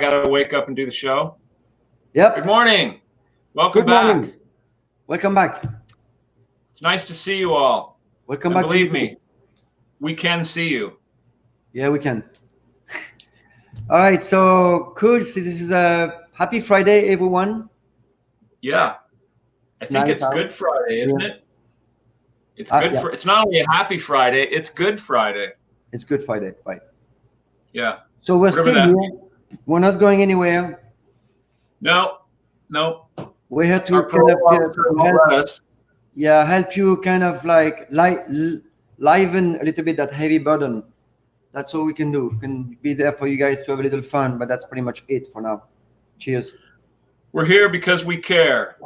got to wake up and do the show. Good Yep. morning. Welcome Good back. morning. Welcome back. It's nice to see you all. Welcome And back to believe you. me, we can see you. Yeah, we can. All right. So cool. So this is a happy Friday, everyone. Yeah. I It's think nice it's out. Good Friday, isn't Yeah. it? It's good Yeah. for it's not only a happy Friday, it's Good Friday. It's Good Friday, right? Yeah. So we're Whatever still that here. means. We're not going anywhere. No. We're here to Our kind of parole officer won't help. let us. Yeah, help you kind of like liven a little bit that heavy burden. That's all we can do. We can be there for you guys to have a little fun, but that's pretty much it for now. Cheers. We're here because we care.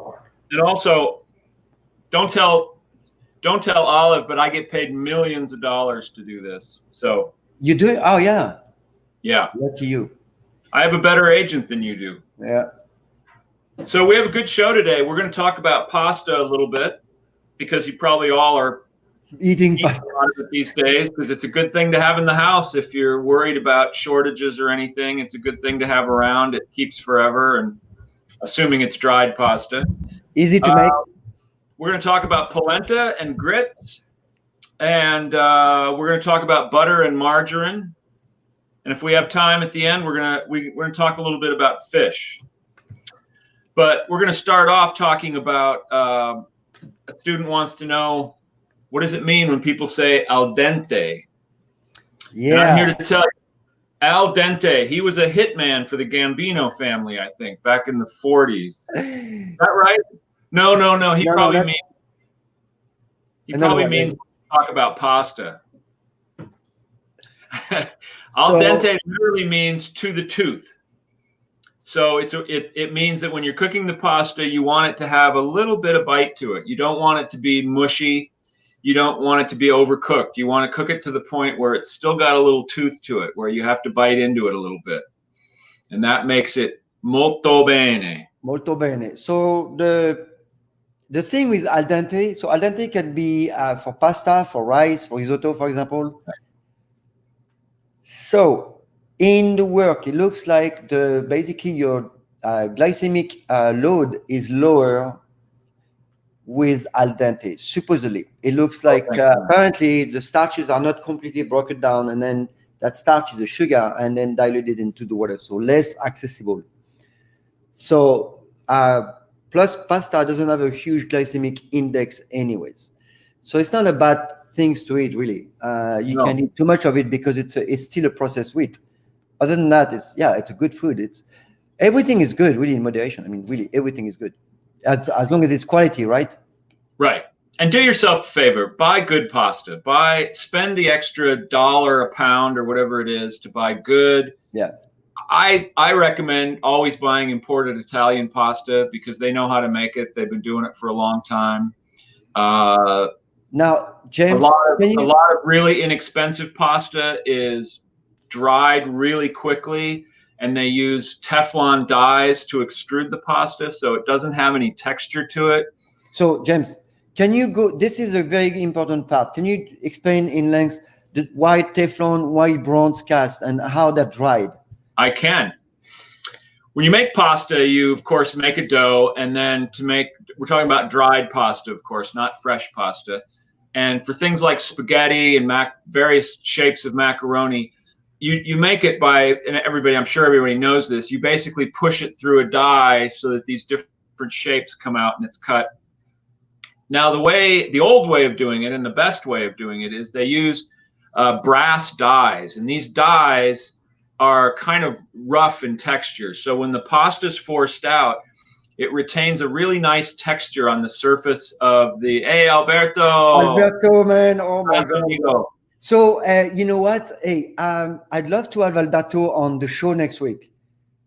And also, don't tell Olive, but I get paid millions of dollars to do this. So You do it? Oh yeah. yeah. Lucky you. I have a better agent than you do. Yeah. So we have a good show today. We're going to talk about pasta a little bit because you probably all are Eating eating pasta. a lot of it these days because it's a good thing to have in the house if you're worried about shortages or anything. It's a good thing to have around. It keeps forever, and assuming it's dried pasta. Easy to make. We're going to talk about polenta and grits, and we're going to talk about butter and margarine. And if we have time at the end, we're going to talk a little bit about fish. But we're going to start off talking about a student wants to know, what does it mean when people say al dente? Yeah. And I'm here to tell you, al dente, he was a hitman for the Gambino family, I think, back in the 40s. Is that right? No. He probably means talk about pasta. Al dente literally means to the tooth. So it means that when you're cooking the pasta, you want it to have a little bit of bite to it. You don't want it to be mushy. You don't want it to be overcooked. You want to cook it to the point where it's still got a little tooth to it, where you have to bite into it a little bit. And that makes it molto bene. Molto bene. So the thing with al dente, so al dente can be for pasta, for rice, for risotto, for example. So in the work, it looks like basically your glycemic load is lower with al dente. Supposedly, it looks like apparently the starches are not completely broken down, and then that starch is a sugar, and then diluted into the water, so less accessible. So plus pasta doesn't have a huge glycemic index, anyways. So it's not a bad things to eat, really. You can eat too much of it because it's still a processed wheat. Other than that, it's a good food. Everything is good, really, in moderation. I mean, really, everything is good, as long as it's quality, right? Right. And do yourself a favor: buy good pasta. Spend the extra $1 a pound or whatever it is to buy good. Yeah. I recommend always buying imported Italian pasta because they know how to make it. They've been doing it for a long time. Now, James, a lot of really inexpensive pasta is dried really quickly, and they use Teflon dyes to extrude the pasta, so it doesn't have any texture to it. So, James, can you go? This is a very important part. Can you explain in length the white Teflon, white bronze cast, and how that dried? I can. When you make pasta, you of course make a dough, and then we're talking about dried pasta, of course, not fresh pasta. And for things like spaghetti and various shapes of macaroni, you make it I'm sure everybody knows this, you basically push it through a die so that these different shapes come out and it's cut. Now, the old way of doing it and the best way of doing it is they use brass dies, and these dies are kind of rough in texture. So when the pasta's forced out, it retains a really nice texture on the surface of the. Hey, Alberto! Alberto, man! Oh my God! So you know what? Hey, I'd love to have Alberto on the show next week.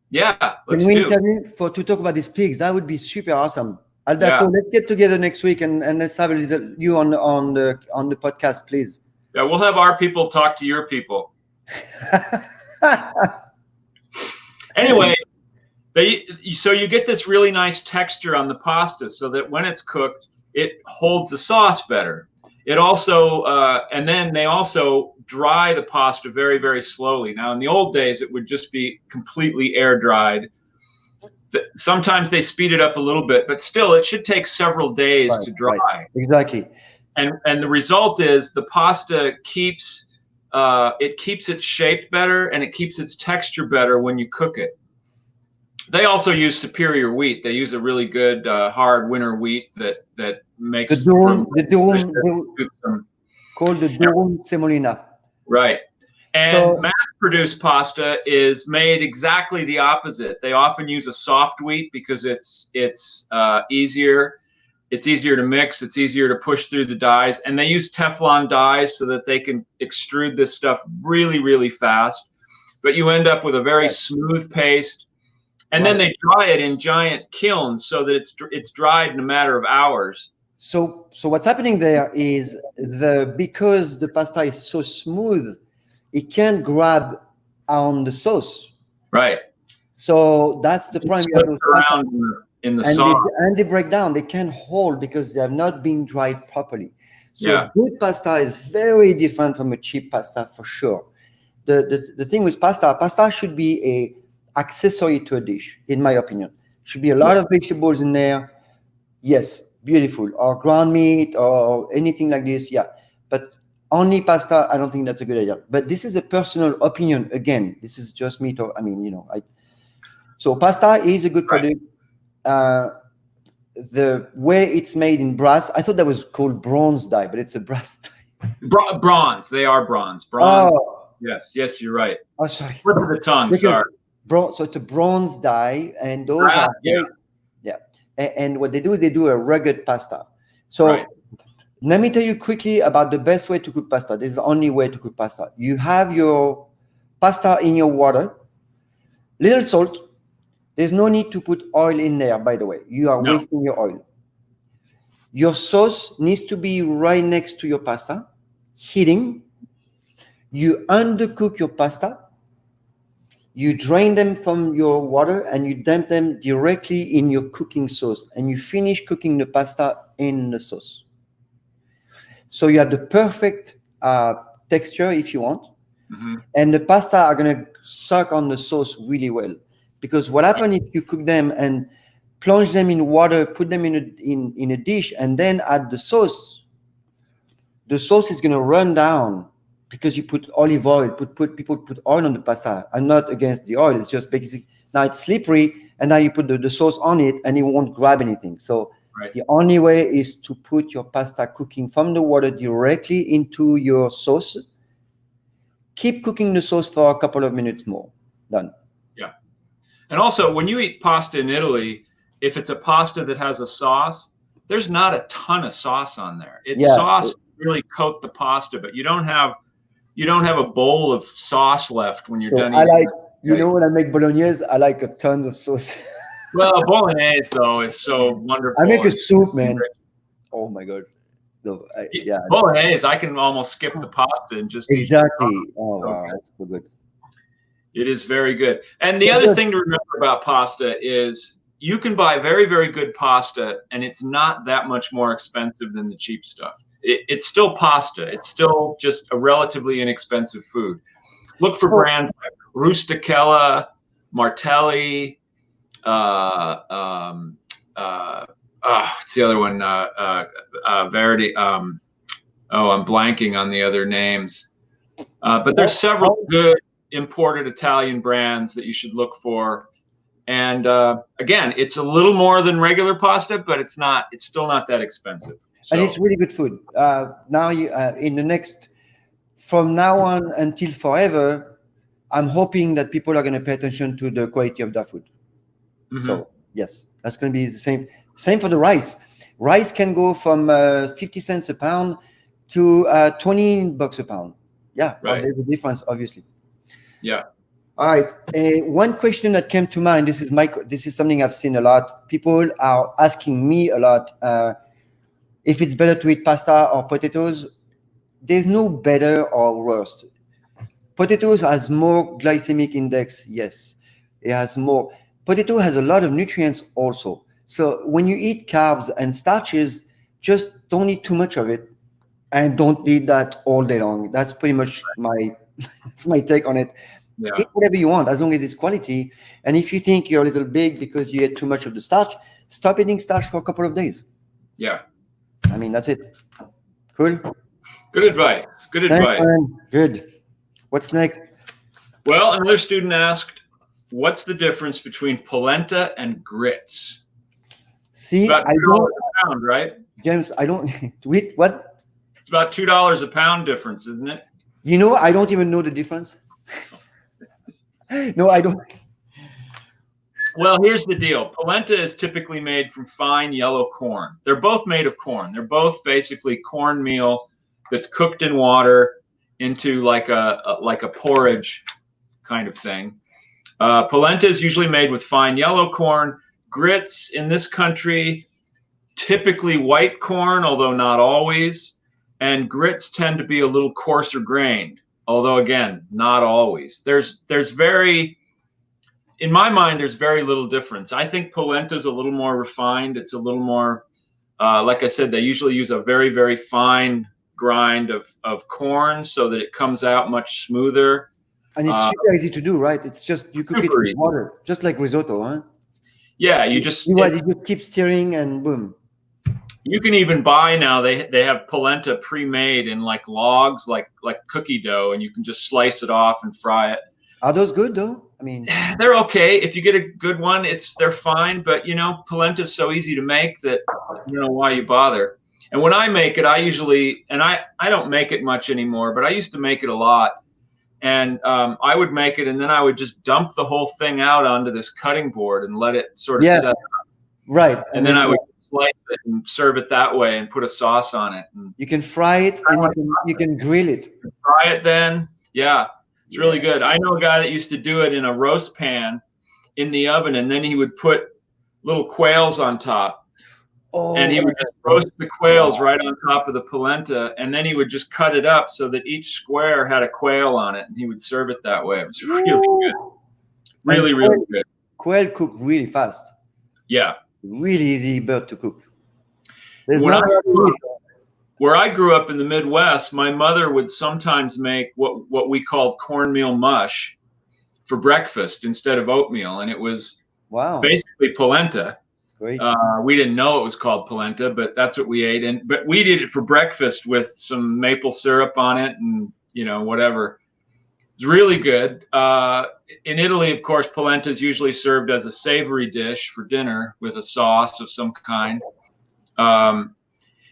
Yeah, let's to talk about these pigs. That would be super awesome. Alberto, let's get together next week and let's have a little you on the podcast, please. Yeah, we'll have our people talk to your people. Anyway, so you get this really nice texture on the pasta so that when it's cooked, it holds the sauce better. It also, and then they also dry the pasta very, very slowly. Now, in the old days, it would just be completely air dried. Sometimes they speed it up a little bit, but still, it should take several days to dry. Right. Exactly. And the result is the pasta keeps its shape better and it keeps its texture better when you cook it. They also use superior wheat. They use a really good hard winter wheat that makes called the durum semolina. Right. And mass-produced pasta is made exactly the opposite. They often use a soft wheat because it's easier. It's easier to mix. It's easier to push through the dyes. And they use Teflon dyes so that they can extrude this stuff really, really fast. But you end up with a very smooth paste. And then they dry it in giant kilns so that it's dried in a matter of hours. So what's happening there is because the pasta is so smooth, it can't grab on the sauce. Right. So that's the problem. Around in the sauce. And they break down. They can't hold because they have not been dried properly. So good pasta is very different from a cheap pasta for sure. The thing with pasta should be a accessory to a dish, in my opinion. Should be a lot of vegetables in there. Yes, beautiful. Or ground meat or anything like this. Yeah. But only pasta, I don't think that's a good idea. But this is a personal opinion. Again, this is just me. So pasta is a good product. The way it's made in brass, I thought that was called bronze dye, but it's a brass dye. Bronze. They are bronze. Bronze. Oh. Yes, you're right. Oh, sorry. Slip of the tongue. Sorry. So it's a bronze dye, and those are And what they do a rugged pasta. So let me tell you quickly about the best way to cook pasta. This is the only way to cook pasta. You have your pasta in your water, little salt. There's no need to put oil in there, by the way. You are wasting your oil. Your sauce needs to be right next to your pasta, heating. You undercook your pasta. You drain them from your water and you dump them directly in your cooking sauce. And you finish cooking the pasta in the sauce. So you have the perfect texture if you want. Mm-hmm. And the pasta are going to suck on the sauce really well. Because what happens if you cook them and plunge them in water, put them in a dish, and then add the sauce is going to run down because you put olive oil. People put oil on the pasta. I'm not against the oil. It's just basically now it's slippery, and now you put the sauce on it, and it won't grab anything. So the only way is to put your pasta cooking from the water directly into your sauce. Keep cooking the sauce for a couple of minutes more. Done. Yeah. And also, when you eat pasta in Italy, if it's a pasta that has a sauce, there's not a ton of sauce on there. It's sauce to really coat the pasta, but you don't have a bowl of sauce left when you're done eating. When I make bolognese, I like a tons of sauce. Well, bolognese though is so wonderful. I make a soup, man. Oh my god. No, bolognese, I can almost skip the pasta and just exactly. Oh wow, that's so good. It is very good. And the other thing to remember about pasta is you can buy very, very good pasta, and it's not that much more expensive than the cheap stuff. It's still pasta. It's still just a relatively inexpensive food. Look for brands like Rusticella, Martelli, what's the other one? Verdi. I'm blanking on the other names. But there's several good imported Italian brands that you should look for. And again, it's a little more than regular pasta, but it's still not that expensive. So. And it's really good food. From now on until forever, I'm hoping that people are going to pay attention to the quality of their food. Mm-hmm. So yes, that's going to be the same. Same for the rice. Rice can go from 50 cents a pound to $20 a pound. Yeah, well, there's a difference, obviously. Yeah. All right. One question that came to mind. This is something I've seen a lot. People are asking me a lot if it's better to eat pasta or potatoes. There's no better or worse. Potatoes has more glycemic index. Yes, it has more. Potato has a lot of nutrients also. So when you eat carbs and starches, just don't eat too much of it. and don't eat that all day long. That's pretty much my that's my take on it. Yeah. Eat whatever you want as long as it's quality. And if you think you're a little big because you ate too much of the starch, stop eating starch for a couple of days. Yeah. I mean, that's it. Cool. Good advice. Good advice. Good. What's next? Well, another student asked, what's the difference between polenta and grits? See, About I $2 don't, a pound, right? James, I don't, wait, what? It's about $2 a pound difference, isn't it? You know, I don't even know the difference. No, I don't. Well, here's the deal. Polenta is typically made from fine yellow corn. They're both made of corn. They're both basically cornmeal that's cooked in water into like a porridge kind of thing. Polenta is usually made with fine yellow corn. Grits in this country, typically white corn, although not always. And grits tend to be a little coarser grained, although again, not always. In my mind, there's very little difference. I think polenta is a little more refined. It's a little more, like I said, they usually use a very, very fine grind of corn so that it comes out much smoother. And it's super easy to do, right? It's just, you cook it with water, just like risotto, huh? Yeah, you just keep stirring and boom. You can even buy now, they have polenta pre-made in like logs, like cookie dough, and you can just slice it off and fry it. Are those good though? I mean, they're okay. If you get a good one, they're fine. But you know, polenta is so easy to make that you know why you bother. And when I make it, I usually, and I don't make it much anymore, but I used to make it a lot. And I would make it, and then I would just dump the whole thing out onto this cutting board and let it sort of set up. Right. And then I would slice it and serve it that way and put a sauce on it. And you can fry it and you can grill it. Fry it then. Yeah. It's really good. I know a guy that used to do it in a roast pan in the oven, and then he would put little quails on top. Oh, and he would just roast the quails right on top of the polenta, and then he would just cut it up so that each square had a quail on it, and he would serve it that way. It was really good. Really, really good. Quail cook really fast. Yeah. Really easy bird to cook. Where I grew up in the Midwest, my mother would sometimes make what we called cornmeal mush for breakfast instead of oatmeal, and it was basically polenta. Great. We didn't know it was called polenta, but that's what we ate. But we did it for breakfast with some maple syrup on it, and you know whatever. It's really good. In Italy, of course, polenta is usually served as a savory dish for dinner with a sauce of some kind.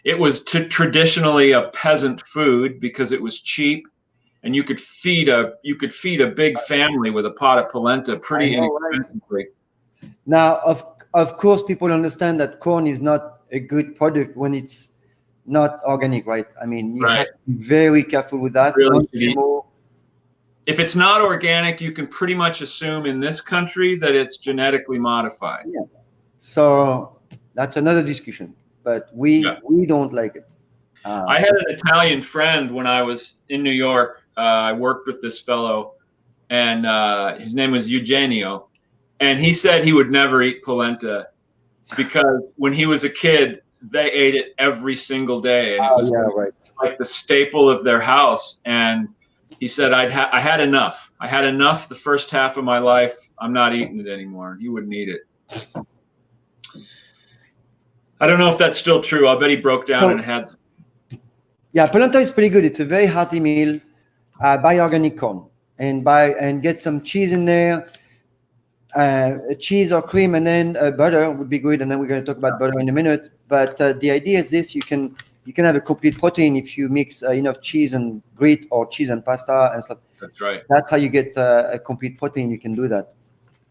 It was traditionally a peasant food because it was cheap, and you could feed a big family with a pot of polenta pretty inexpensively. Now, of course, people understand that corn is not a good product when it's not organic, right? I mean, you have to be very careful with that. Really, if it's not organic, you can pretty much assume in this country that it's genetically modified. Yeah. So that's another discussion, but we don't like it. I had an Italian friend when I was in New York. I worked with this fellow, and his name was Eugenio, and he said he would never eat polenta because when he was a kid, they ate it every single day, and it was like the staple of their house. And he said, I had enough. I had enough the first half of my life. I'm not eating it anymore. He wouldn't eat it. I don't know if that's still true. I bet he broke down and had. Yeah, polenta is pretty good. It's a very hearty meal. Buy organic corn and get some cheese in there. Cheese or cream, and then butter would be good. And then we're going to talk about butter in a minute. But the idea is this: you can have a complete protein if you mix enough cheese and grit or cheese and pasta and stuff. That's right. That's how you get a complete protein. You can do that.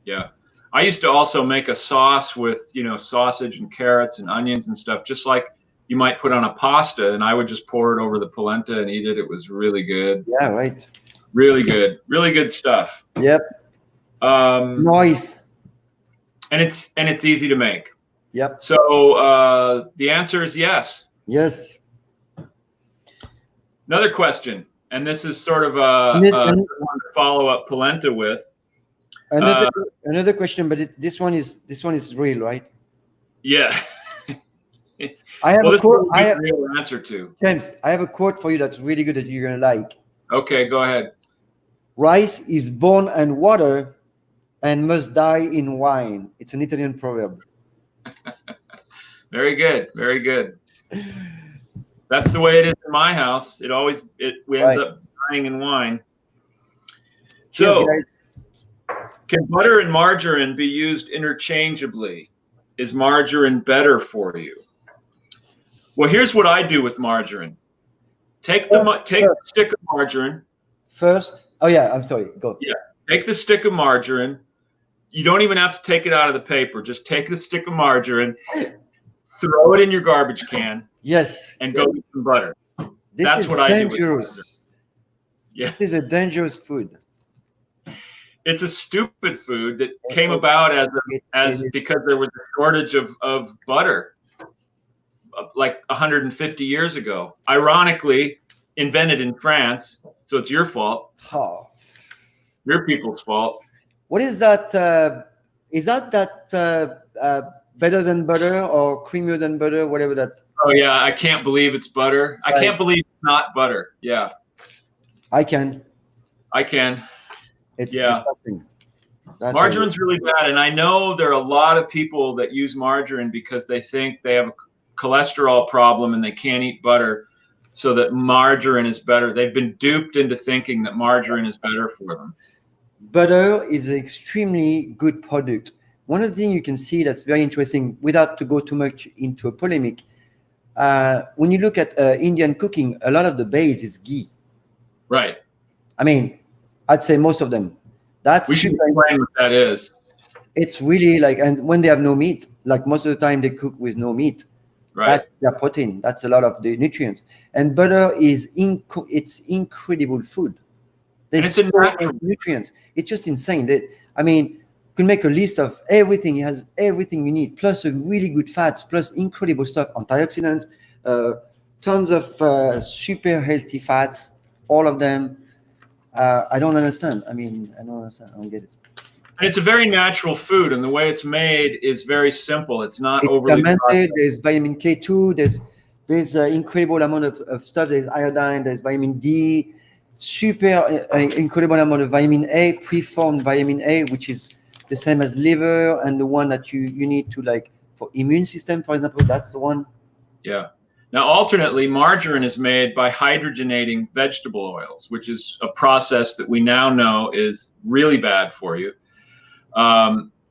Yeah. I used to also make a sauce with, sausage and carrots and onions and stuff, just like you might put on a pasta, and I would just pour it over the polenta and eat it. It was really good. Yeah, right. Really good. Really good stuff. Yep. Nice. And it's easy to make. Yep. So the answer is yes. Yes. Another question, and this is sort of a one to follow up polenta with. Another question, but this one is real, right? Yeah. I have Well, a this quote. will be the real answer to. James, I have a quote for you that's really good that you're gonna like. Okay, go ahead. Rice is born in water and must die in wine. It's an Italian proverb. Very good. Very good. That's the way it is in my house. We ends up dying in wine. Cheers, So, guys. can butter and margarine be used interchangeably? Is margarine better for you? Well, here's what I do with margarine. Take the stick of margarine. First, oh yeah, I'm sorry. Go. Yeah, take the stick of margarine. You don't even have to take it out of the paper. Just take the stick of margarine, throw it in your garbage can. Yes. And go eat some butter. That's what I do with butter. Yeah. This is a dangerous food. It's a stupid food that came about because there was a shortage of butter like 150 years ago. Ironically, invented in France, so it's your fault. Oh. Your people's fault. What is that? Is that better than butter or creamier than butter? Whatever that. Oh yeah, I can't believe it's butter. I can't believe it's not butter. Yeah. I can. It's disgusting. Margarine's really bad, and I know there are a lot of people that use margarine because they think they have a cholesterol problem and they can't eat butter, so that margarine is better. They've been duped into thinking that margarine is better for them. Butter is an extremely good product. One of the things you can see that's very interesting, without to go too much into a polemic, when you look at Indian cooking, a lot of the base is ghee. Right. I mean, I'd say most of them. We should explain what that is. It's really like, and when they have no meat, like most of the time they cook with no meat. Right. That's their protein. That's a lot of the nutrients. And butter is it's incredible food. There's so many nutrients. It's just insane. I mean, you can make a list of everything. It has everything you need, plus a really good fats, plus incredible stuff, antioxidants, tons of super healthy fats, all of them. I don't understand. I mean, I don't understand. I don't get it. And it's a very natural food, and the way it's made is very simple. It's not overly fermented. There's vitamin K2. There's an incredible amount of stuff. There's iodine. There's vitamin D. Super incredible amount of vitamin A, preformed vitamin A, which is the same as liver, and the one that you need to, like, for immune system, for example. That's the one. Yeah. Now, alternately, margarine is made by hydrogenating vegetable oils, which is a process that we now know is really bad for you.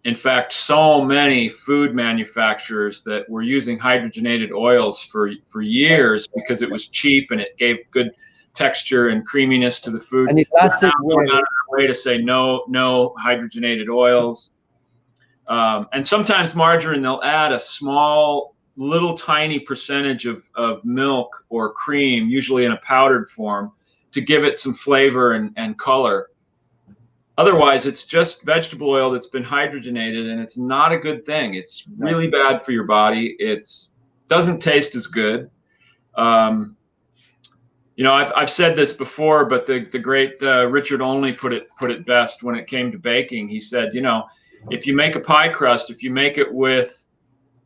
In fact, so many food manufacturers that were using hydrogenated oils for years because it was cheap and it gave good texture and creaminess to the food. And it lasted going out of their way to say no hydrogenated oils. And sometimes margarine, they'll add a small, little tiny percentage of milk or cream, usually in a powdered form, to give it some flavor and color. Otherwise, it's just vegetable oil that's been hydrogenated, and it's not a good thing. It's really bad for your body. It doesn't taste as good. You know, I've said this before, but the great Richard Olney put it best when it came to baking. He said, you know, if you make a pie crust, if you make it with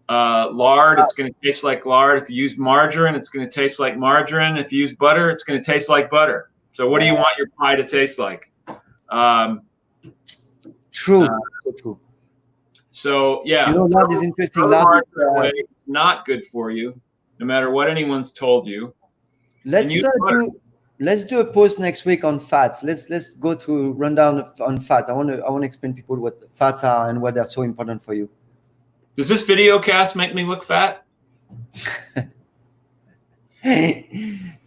lard, it's going to taste like lard. If you use margarine, it's going to taste like margarine. If you use butter, it's going to taste like butter. So what do you want your pie to taste like? True. So true. So yeah, you know, that is interesting. Not good for you, no matter what anyone's told you. Let's do a post next week on fats. Let's go through rundown on fats. I want to explain people what fats are and why they're so important for you. Does this video cast make me look fat?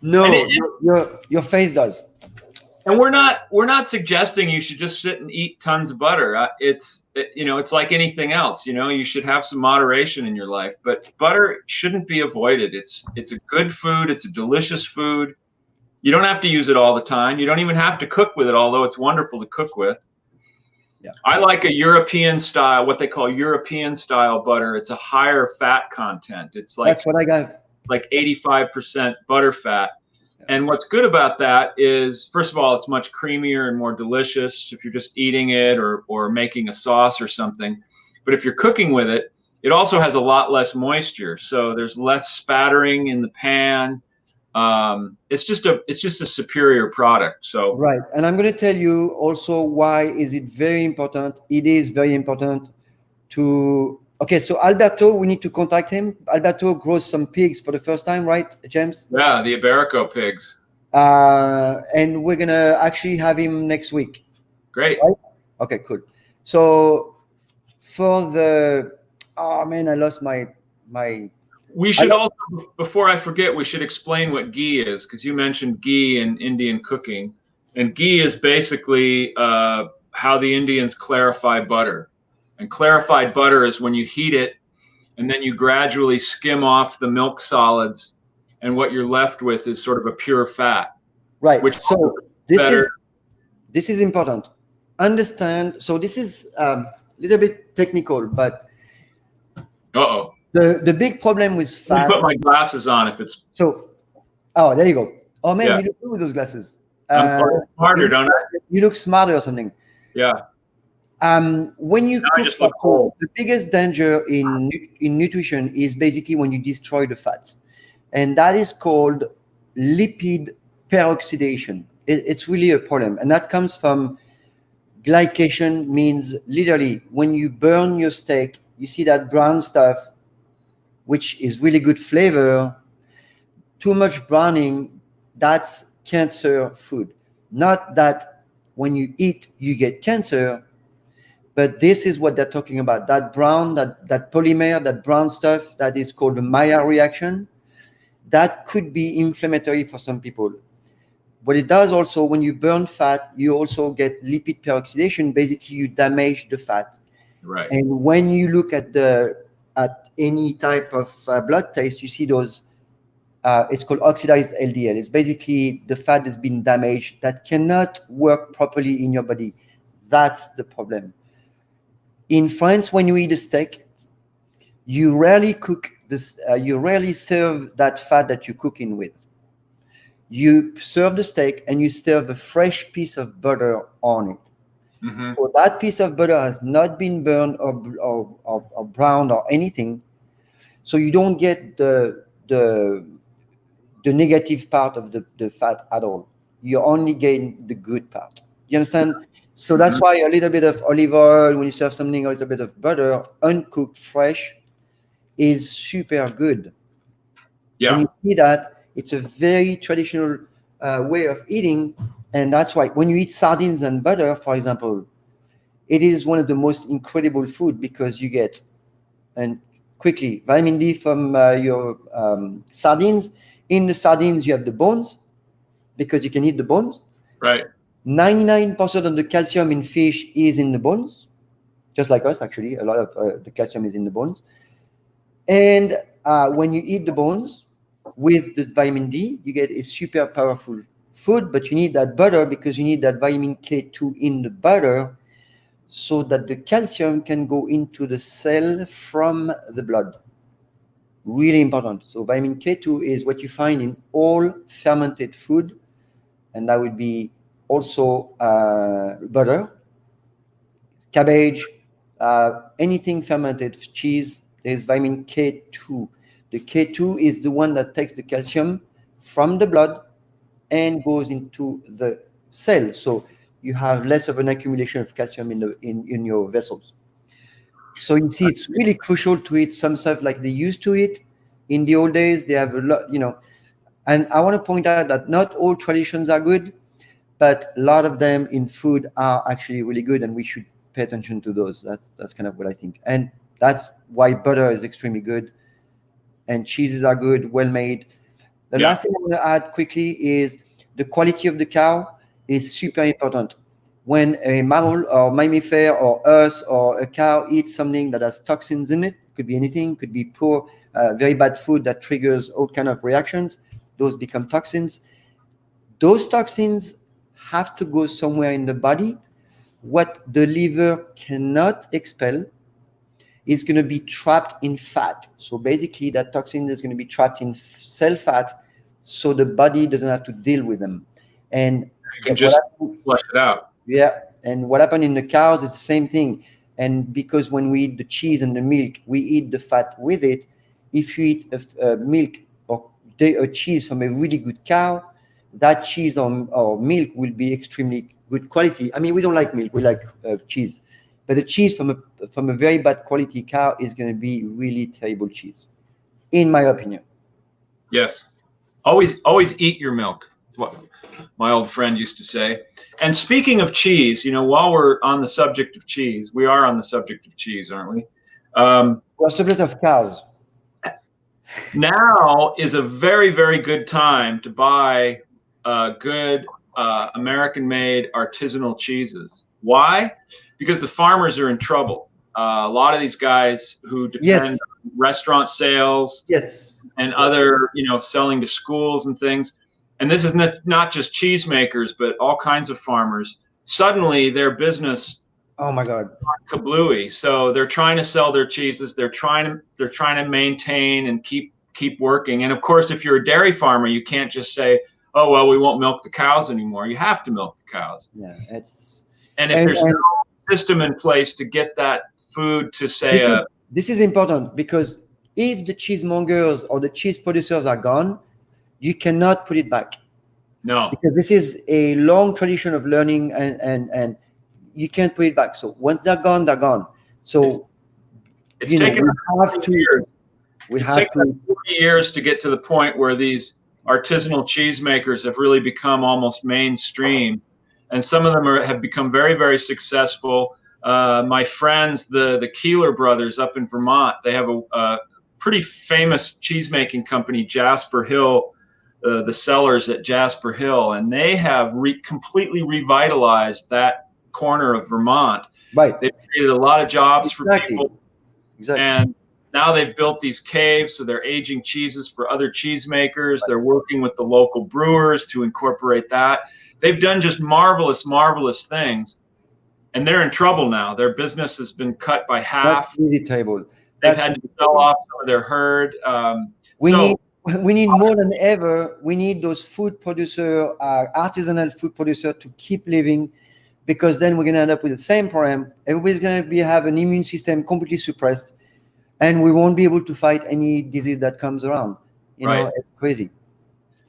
No, your face does. And we're not suggesting you should just sit and eat tons of butter. It's like anything else. You know, you should have some moderation in your life. But butter shouldn't be avoided. It's a good food. It's a delicious food. You don't have to use it all the time. You don't even have to cook with it, although it's wonderful to cook with. Yeah. I like a European style, what they call European style butter. It's a higher fat content. It's like, that's what I got. Like 85% butter fat. And what's good about that is, first of all, it's much creamier and more delicious if you're just eating it or making a sauce or something. But if you're cooking with it, it also has a lot less moisture, so there's less spattering in the pan. It's just a superior product. So right, and I'm going to tell you also why is it very important. It is very important to. Okay, so Alberto, we need to contact him. Alberto grows some pigs for the first time, right, James? yeah, the Iberico pigs. And we're gonna actually have him next week. Great. Right? Okay, cool. So for the oh man, I lost my. We should also, before I forget, we should explain what ghee is, because you mentioned ghee in Indian cooking, and ghee is basically how the Indians clarify butter. And clarified butter is when you heat it, and then you gradually skim off the milk solids, and what you're left with is sort of a pure fat. Right. Which So this is important. Understand. So this is a little bit technical, but the big problem with fat. Let me put my glasses on if it's so. Oh, there you go. Oh man, yeah. you look good with those glasses. I'm smarter, don't I? You look smarter or something. Yeah. When you cook, just the biggest danger in nutrition is basically when you destroy the fats, and that is called lipid peroxidation. It's really a problem, and that comes from glycation. Means literally when you burn your steak, you see that brown stuff, which is really good flavor. Too much browning, that's cancer food. Not that when you eat you get cancer, but this is what they're talking about. That brown, that polymer, that brown stuff, that is called the Maillard reaction. That could be inflammatory for some people. But it does also, when you burn fat, you also get lipid peroxidation. Basically, you damage the fat. Right. And when you look at any type of blood test, you see those. It's called oxidized LDL. It's basically the fat has been damaged that cannot work properly in your body. That's the problem. In France, when you eat a steak, you rarely cook this. You rarely serve that fat that you're cooking with. You serve the steak and you serve a fresh piece of butter on it. Mm-hmm. So that piece of butter has not been burned or browned or anything. So you don't get the negative part of the fat at all. You only gain the good part. You understand? So that's why a little bit of olive oil, when you serve something, a little bit of butter, uncooked, fresh, is super good. Yeah. And you see that it's a very traditional way of eating. And that's why when you eat sardines and butter, for example, it is one of the most incredible food because you get, and quickly, vitamin D from your sardines. In the sardines, you have the bones because you can eat the bones. Right. 99% of the calcium in fish is in the bones, just like us, actually. A lot of the calcium is in the bones. And when you eat the bones with the vitamin D, you get a super powerful food, but you need that butter because you need that vitamin K2 in the butter so that the calcium can go into the cell from the blood. Really important. So vitamin K2 is what you find in all fermented food, and that would be also butter, cabbage, anything fermented, cheese. There's vitamin K2. The K2 is the one that takes the calcium from the blood and goes into the cell. So you have less of an accumulation of calcium in your vessels. So you see, it's really crucial to eat some stuff like they used to eat in the old days. They have a lot, and I want to point out that not all traditions are good, but a lot of them in food are actually really good, and we should pay attention to those. That's kind of what I think. And that's why butter is extremely good, and cheeses are good, well made. The last thing I want to add quickly is the quality of the cow is super important. When a mammal or mammifer or us or a cow eats something that has toxins in it, could be anything, could be poor, very bad food that triggers all kind of reactions, those become toxins. Those toxins have to go somewhere in the body. What the liver cannot expel is going to be trapped in fat. So basically that toxin is going to be trapped in cell fat so the body doesn't have to deal with them. And you can just flush it out. Yeah, and what happened in the cows is the same thing. And because when we eat the cheese and the milk, we eat the fat with it. If you eat a milk or a cheese from a really good cow, that cheese or milk will be extremely good quality. I mean, we don't like milk, we like cheese. But the cheese from a very bad quality cow is going to be really terrible cheese, in my opinion. Yes. Always eat your milk. That's what my old friend used to say. And speaking of cheese, while we're on the subject of cheese, we are on the subject of cheese, aren't we? We're subject of cows. Now is a very, very good time to buy good American-made artisanal cheeses. Why? Because the farmers are in trouble. A lot of these guys who depend on restaurant sales and other, selling to schools and things. And this is not just cheesemakers, but all kinds of farmers. Suddenly their business, oh my God, kablooey. So they're trying to sell their cheeses. They're trying to maintain and keep working. And of course, if you're a dairy farmer, you can't just say, oh, well, we won't milk the cows anymore. You have to milk the cows. Yeah, and if there's no system in place to get that food to say this is important, because if the cheesemongers or the cheese producers are gone, you cannot put it back. No, because this is a long tradition of learning, and you can't put it back. So once they're gone, they're gone. So it's taken we have to 40 years to get to the point where these artisanal cheesemakers have really become almost mainstream, and some of them have become very, very successful. My friends, the Keeler brothers up in Vermont, they have a pretty famous cheesemaking company, Jasper Hill, the Cellars at Jasper Hill, and they have completely revitalized that corner of Vermont. Right. They've created a lot of jobs for people. Exactly. And now they've built these caves, so they're aging cheeses for other cheesemakers. They're working with the local brewers to incorporate that. They've done just marvelous, marvelous things. And they're in trouble now. Their business has been cut by half. That's really terrible. They've had to sell off some of their herd. We need more than ever. We need those food producer, artisanal food producer, to keep living, because then we're going to end up with the same problem. Everybody's going to have an immune system completely suppressed, and we won't be able to fight any disease that comes around. You know, it's crazy.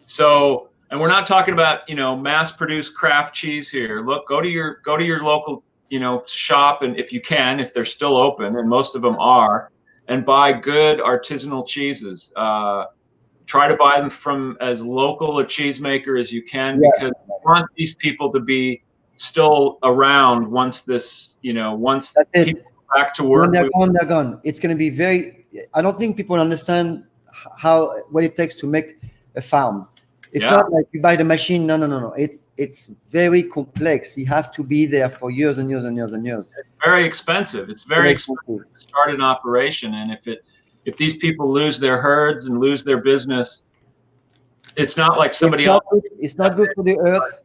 So, and we're not talking about, mass-produced craft cheese here. Look, go to your local, shop, and if you can, if they're still open, and most of them are, and buy good artisanal cheeses. Try to buy them from as local a cheesemaker as you can, because we want these people to be still around once this, once people go back to work. When they're gone. It's going to be I don't think people understand what it takes to make a farm. It's not like you buy the machine. No. It's very complex. You have to be there for years and years and years and years. It's very expensive. It's very expensive to start an operation. And if these people lose their herds and lose their business, it's not like somebody else. It's not good for the earth,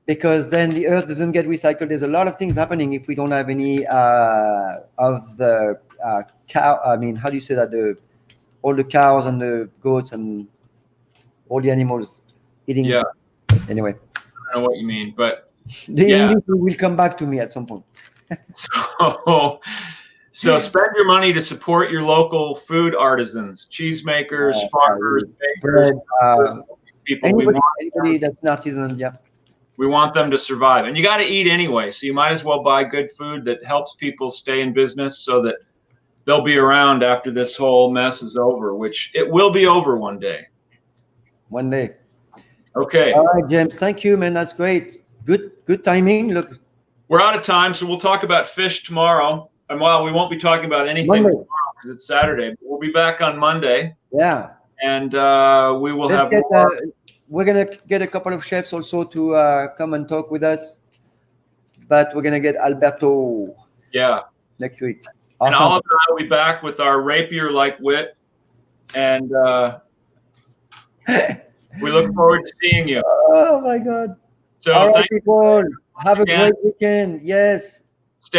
because then the earth doesn't get recycled. There's a lot of things happening if we don't have any of the cow. I mean, how do you say that? All the cows and the goats and all the animals eating. Yeah. Anyway. I don't know what you mean, but the English will come back to me at some point. So spend your money to support your local food artisans, cheesemakers, farmers, bakers, people. Anybody that's an artisan, we want them to survive. And you got to eat anyway, so you might as well buy good food that helps people stay in business, so that they'll be around after this whole mess is over, which it will be over one day. One day. Okay. All right, James. Thank you, man. That's great. Good timing. Look, we're out of time, so we'll talk about fish tomorrow. And while we won't be talking about anything tomorrow because it's Saturday, but we'll be back on Monday. Yeah. And we will we're gonna get a couple of chefs also to come and talk with us. But we're gonna get Alberto. Yeah. Next week. Awesome. And Olive and I will be back with our rapier-like wit, and we look forward to seeing you. Oh my God! So all right, people, have a great weekend. Yes.